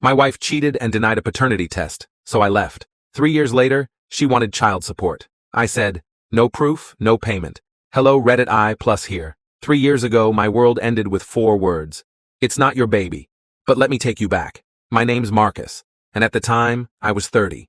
My wife cheated and denied a paternity test, so I left. 3 years later, she wanted child support. I said, no proof, no payment. Hello Reddit I plus here. 3 years ago, my world ended with 4 words. It's not your baby. But let me take you back. My name's Marcus, and at the time, I was 30.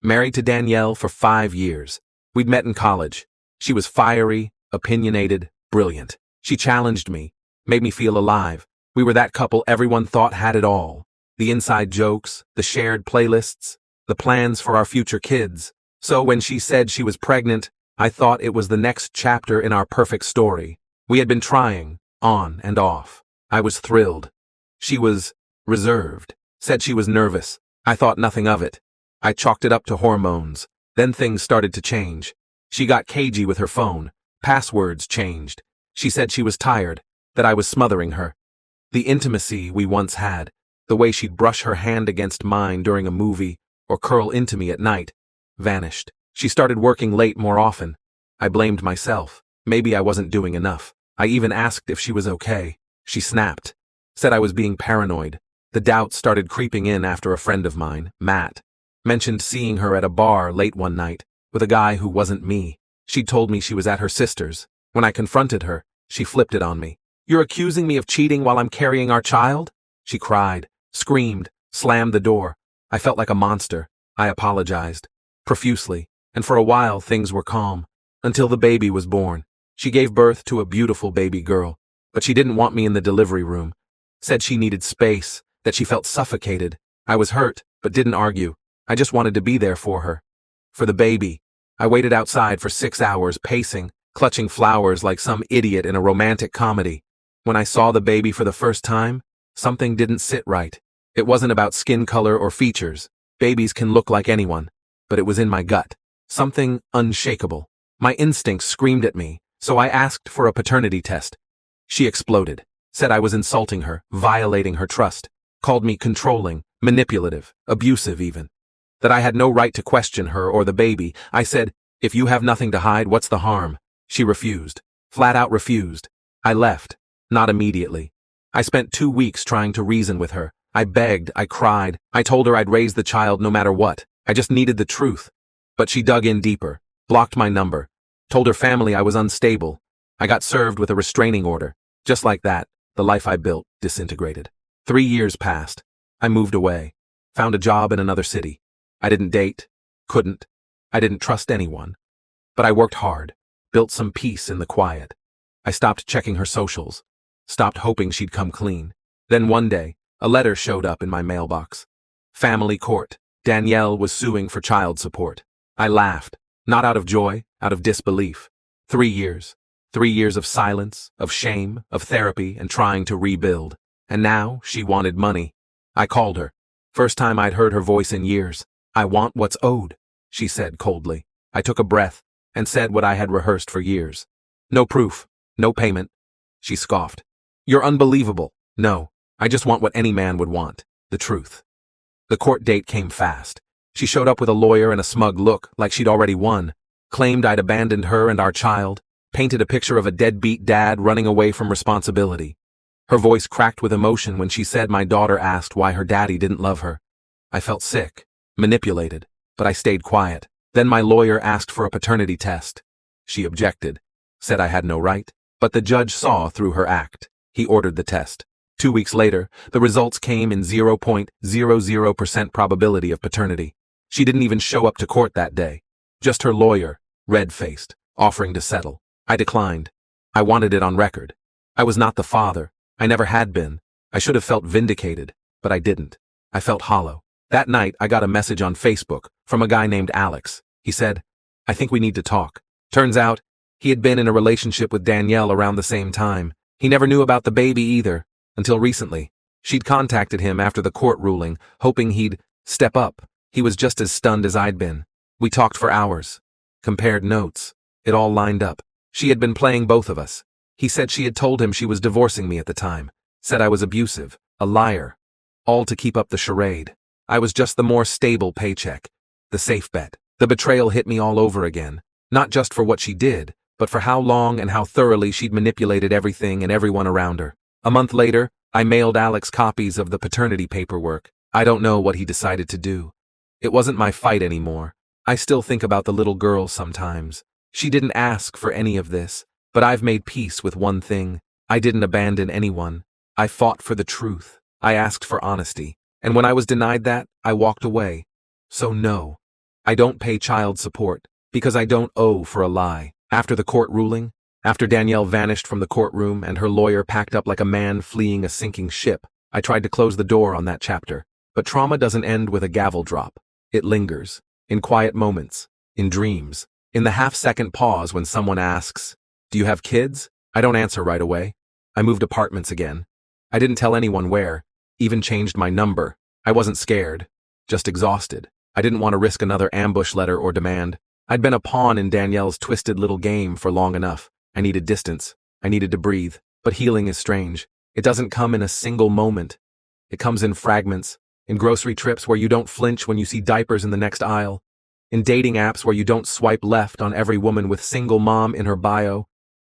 Married to Danielle for 5 years. We'd met in college. She was fiery, opinionated, brilliant. She challenged me, made me feel alive. We were that couple everyone thought had it all. The inside jokes, the shared playlists, the plans for our future kids. So when she said she was pregnant, I thought it was the next chapter in our perfect story. We had been trying, on and off. I was thrilled. She was reserved, said she was nervous. I thought nothing of it. I chalked it up to hormones. Then things started to change. She got cagey with her phone. Passwords changed. She said she was tired, that I was smothering her. The intimacy we once had, the way she'd brush her hand against mine during a movie or curl into me at night, vanished. She started working late more often. I blamed myself. Maybe I wasn't doing enough. I even asked if she was okay. She snapped, said I was being paranoid. The doubt started creeping in after a friend of mine, Matt, mentioned seeing her at a bar late one night with a guy who wasn't me. She'd told me she was at her sister's. When I confronted her, she flipped it on me. You're accusing me of cheating while I'm carrying our child? She cried, screamed, slammed the door. I felt like a monster. I apologized, profusely, and for a while things were calm, until the baby was born. She gave birth to a beautiful baby girl, but she didn't want me in the delivery room. Said she needed space, that she felt suffocated. I was hurt, but didn't argue. I just wanted to be there for her. For the baby, I waited outside for 6 hours, pacing, clutching flowers like some idiot in a romantic comedy. When I saw the baby for the first time, something didn't sit right. It wasn't about skin color or features. Babies can look like anyone, but it was in my gut. Something unshakable. My instincts screamed at me, so I asked for a paternity test. She exploded, said I was insulting her, violating her trust, called me controlling, manipulative, abusive even. That I had no right to question her or the baby. I said, if you have nothing to hide, what's the harm? She refused, flat out refused. I left, not immediately. I spent 2 weeks trying to reason with her. I begged, I cried, I told her I'd raise the child no matter what. I just needed the truth. But she dug in deeper, blocked my number, told her family I was unstable. I got served with a restraining order. Just like that, the life I built disintegrated. 3 years passed. I moved away, found a job in another city. I didn't date, couldn't. I didn't trust anyone. But I worked hard, built some peace in the quiet. I stopped checking her socials, stopped hoping she'd come clean. Then one day, a letter showed up in my mailbox. Family court. Danielle was suing for child support. I laughed, not out of joy, out of disbelief. 3 years. 3 years of silence, of shame, of therapy, and trying to rebuild. And now, she wanted money. I called her. First time I'd heard her voice in years. I want what's owed, she said coldly. I took a breath and said what I had rehearsed for years. No proof, no payment. She scoffed. You're unbelievable. No, I just want what any man would want, the truth. The court date came fast. She showed up with a lawyer and a smug look, like she'd already won, claimed I'd abandoned her and our child, painted a picture of a deadbeat dad running away from responsibility. Her voice cracked with emotion when she said my daughter asked why her daddy didn't love her. I felt sick, manipulated, but I stayed quiet. Then my lawyer asked for a paternity test. She objected, said I had no right, but the judge saw through her act. He ordered the test. 2 weeks later, the results came in 0.00% probability of paternity. She didn't even show up to court that day. Just her lawyer, red-faced, offering to settle. I declined. I wanted it on record. I was not the father. I never had been. I should have felt vindicated, but I didn't. I felt hollow. That night, I got a message on Facebook from a guy named Alex. He said, I think we need to talk. Turns out, he had been in a relationship with Danielle around the same time. He never knew about the baby either, until recently. She'd contacted him after the court ruling, hoping he'd step up. He was just as stunned as I'd been. We talked for hours, compared notes. It all lined up. She had been playing both of us. He said she had told him she was divorcing me at the time, said I was abusive, a liar, all to keep up the charade. I was just the more stable paycheck, the safe bet. The betrayal hit me all over again, not just for what she did, but for how long and how thoroughly she'd manipulated everything and everyone around her. A month later, I mailed Alex copies of the paternity paperwork. I don't know what he decided to do. It wasn't my fight anymore. I still think about the little girl sometimes. She didn't ask for any of this, but I've made peace with one thing. I didn't abandon anyone. I fought for the truth. I asked for honesty. And when I was denied that, I walked away. So no, I don't pay child support, because I don't owe for a lie. After the court ruling, after Danielle vanished from the courtroom and her lawyer packed up like a man fleeing a sinking ship, I tried to close the door on that chapter. But trauma doesn't end with a gavel drop. It lingers, in quiet moments, in dreams, in the half-second pause when someone asks, "Do you have kids?" I don't answer right away. I moved apartments again. I didn't tell anyone where, even changed my number. I wasn't scared, just exhausted. I didn't want to risk another ambush letter or demand. I'd been a pawn in Danielle's twisted little game for long enough. I needed distance. I needed to breathe. But healing is strange. It doesn't come in a single moment. It comes in fragments, in grocery trips where you don't flinch when you see diapers in the next aisle, in dating apps where you don't swipe left on every woman with single mom in her bio,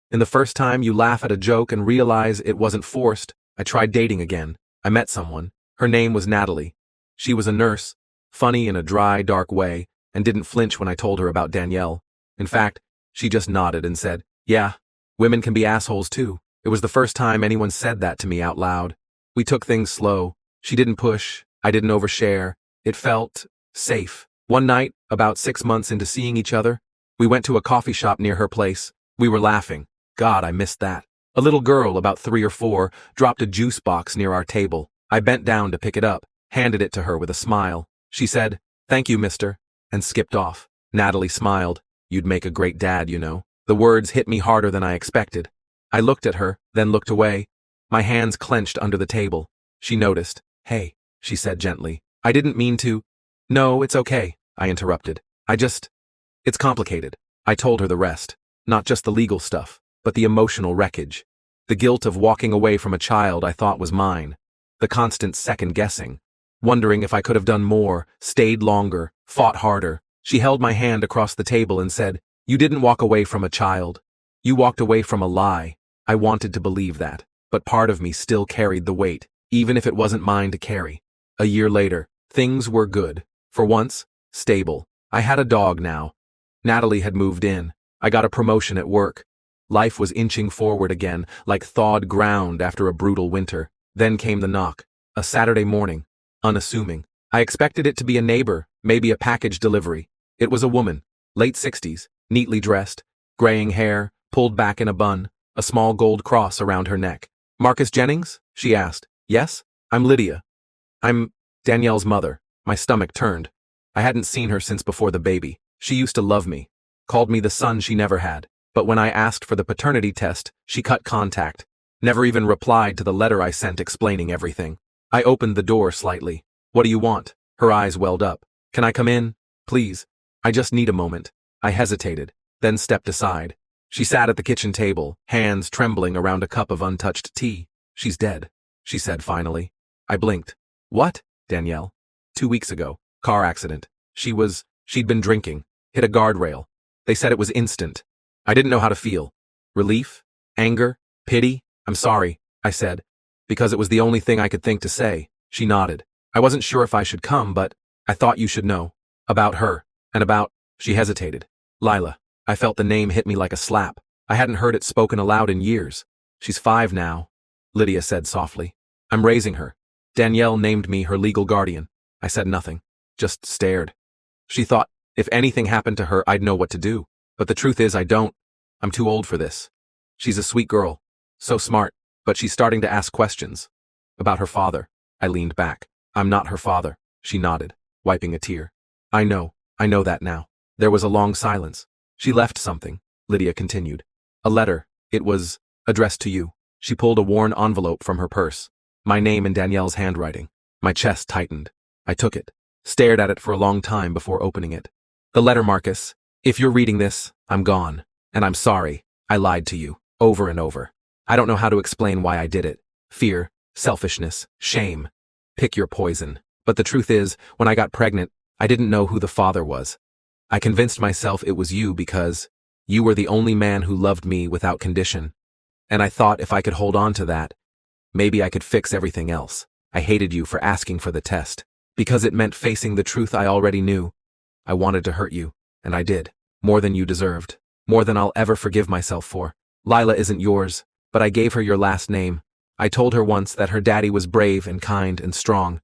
in the first time you laugh at a joke and realize it wasn't forced. I tried dating again. I met someone. Her name was Natalie. She was a nurse, funny in a dry, dark way, and didn't flinch when I told her about Danielle. In fact, she just nodded and said, "Yeah, women can be assholes too." It was the first time anyone said that to me out loud. We took things slow. She didn't push. I didn't overshare. It felt safe. One night, about 6 months into seeing each other, we went to a coffee shop near her place. We were laughing. God, I missed that. A little girl, about 3 or 4, dropped a juice box near our table. I bent down to pick it up, handed it to her with a smile. She said, "Thank you, mister," and skipped off. Natalie smiled. "You'd make a great dad, you know." The words hit me harder than I expected. I looked at her, then looked away. My hands clenched under the table. She noticed. "Hey," she said gently. "I didn't mean to." "No, it's okay," I interrupted. It's complicated." I told her the rest. Not just the legal stuff, but the emotional wreckage. The guilt of walking away from a child I thought was mine. The constant second-guessing. Wondering if I could have done more, stayed longer, fought harder. She held my hand across the table and said, "You didn't walk away from a child. You walked away from a lie." I wanted to believe that, but part of me still carried the weight, even if it wasn't mine to carry. A year later, things were good. For once, stable. I had a dog now. Natalie had moved in. I got a promotion at work. Life was inching forward again, like thawed ground after a brutal winter. Then came the knock. A Saturday morning. Unassuming. I expected it to be a neighbor, maybe a package delivery. It was a woman, late 60s, neatly dressed, graying hair, pulled back in a bun, a small gold cross around her neck. "Marcus Jennings?" she asked. "Yes, I'm Lydia. I'm Danielle's mother." My stomach turned. I hadn't seen her since before the baby. She used to love me, called me the son she never had. But when I asked for the paternity test, she cut contact. Never even replied to the letter I sent explaining everything. I opened the door slightly. "What do you want?" Her eyes welled up. "Can I come in? Please. I just need a moment." I hesitated, then stepped aside. She sat at the kitchen table, hands trembling around a cup of untouched tea. "She's dead," she said finally. I blinked. "What?" "Danielle. 2 weeks ago. Car accident. She'd been drinking. Hit a guardrail. They said it was instant." I didn't know how to feel. Relief? Anger? Pity? "I'm sorry," I said, because it was the only thing I could think to say. She nodded. "I wasn't sure if I should come, but I thought you should know. About her. And about—" She hesitated. "Lila." I felt the name hit me like a slap. I hadn't heard it spoken aloud in years. "She's 5 now," Lydia said softly. "I'm raising her. Danielle named me her legal guardian." I said nothing, just stared. She thought, if anything happened to her, I'd know what to do. But the truth is I don't. I'm too old for this. She's a sweet girl. So smart. But she's starting to ask questions. About her father. I leaned back. "I'm not her father," she nodded, wiping a tear. I know that now." There was a long silence. "She left something," Lydia continued. "A letter. It was addressed to you." She pulled a worn envelope from her purse. My name in Danielle's handwriting. My chest tightened. I took it, stared at it for a long time before opening it. "The letter, Marcus. If you're reading this, I'm gone. And I'm sorry. I lied to you. Over and over. I don't know how to explain why I did it. Fear, selfishness, shame. Pick your poison. But the truth is, when I got pregnant, I didn't know who the father was. I convinced myself it was you because you were the only man who loved me without condition. And I thought if I could hold on to that, maybe I could fix everything else. I hated you for asking for the test. Because it meant facing the truth I already knew. I wanted to hurt you, and I did. More than you deserved. More than I'll ever forgive myself for. Lila isn't yours, but I gave her your last name. I told her once that her daddy was brave and kind and strong.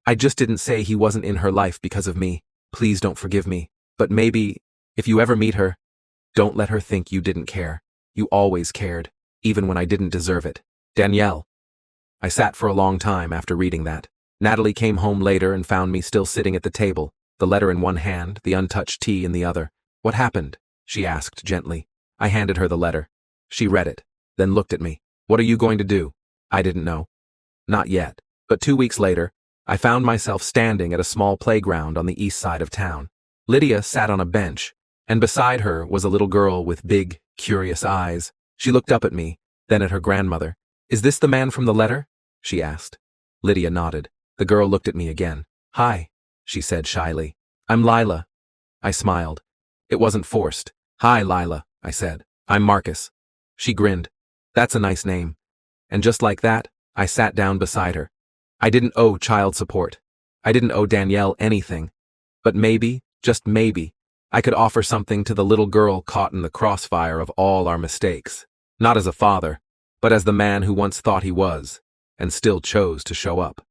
I just didn't say he wasn't in her life because of me. Please don't forgive me. But maybe, if you ever meet her, don't let her think you didn't care. You always cared, even when I didn't deserve it. Danielle. I sat for a long time after reading that. Natalie came home later and found me still sitting at the table, the letter in one hand, the untouched tea in the other. What happened? She asked gently. I handed her the letter. She read it, then looked at me. What are you going to do? I didn't know. Not yet. But 2 weeks later, I found myself standing at a small playground on the east side of town. Lydia sat on a bench, and beside her was a little girl with big, curious eyes. She looked up at me, then at her grandmother. Is this the man from the letter? She asked. Lydia nodded. The girl looked at me again. Hi, she said shyly. I'm Lila. I smiled. It wasn't forced. Hi, Lila, I said. I'm Marcus. She grinned. That's a nice name. And just like that, I sat down beside her. I didn't owe child support. I didn't owe Danielle anything. But maybe, just maybe, I could offer something to the little girl caught in the crossfire of all our mistakes. Not as a father, but as the man who once thought he was, and still chose to show up.